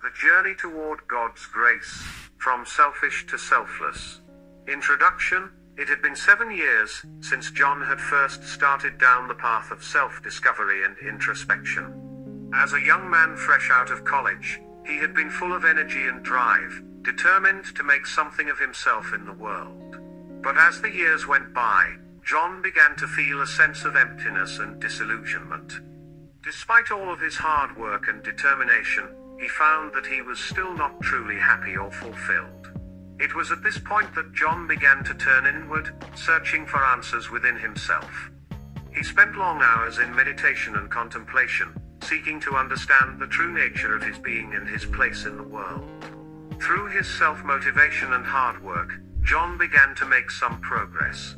The Journey Toward God's Grace, From Selfish to Selfless. Introduction. It had been 7 years since John had first started down the path of self-discovery and introspection. As a young man fresh out of college, he had been full of energy and drive, determined to make something of himself in the world. But as the years went by, John began to feel a sense of emptiness and disillusionment. Despite all of his hard work and determination, he found that he was still not truly happy or fulfilled. It was at this point that John began to turn inward, searching for answers within himself. He spent long hours in meditation and contemplation, seeking to understand the true nature of his being and his place in the world. Through his self-motivation and hard work, John began to make some progress.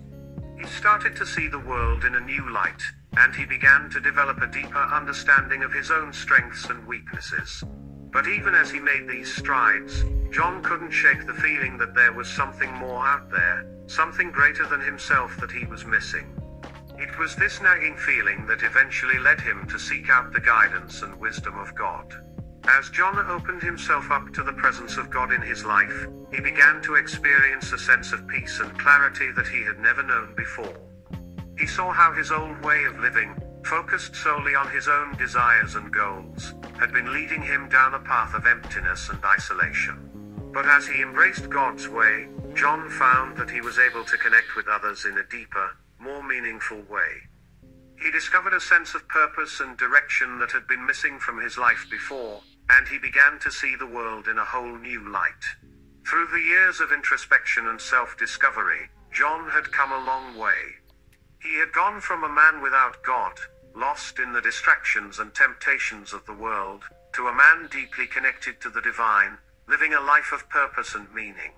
He started to see the world in a new light, and he began to develop a deeper understanding of his own strengths and weaknesses. But even as he made these strides, John couldn't shake the feeling that there was something more out there, something greater than himself that he was missing. It was this nagging feeling that eventually led him to seek out the guidance and wisdom of God. As John opened himself up to the presence of God in his life, he began to experience a sense of peace and clarity that he had never known before. He saw how his old way of living, focused solely on his own desires and goals, had been leading him down a path of emptiness and isolation. But as he embraced God's way, John found that he was able to connect with others in a deeper, more meaningful way. He discovered a sense of purpose and direction that had been missing from his life before, and he began to see the world in a whole new light. Through the years of introspection and self-discovery, John had come a long way. He had gone from a man without God, lost in the distractions and temptations of the world, to a man deeply connected to the divine, living a life of purpose and meaning.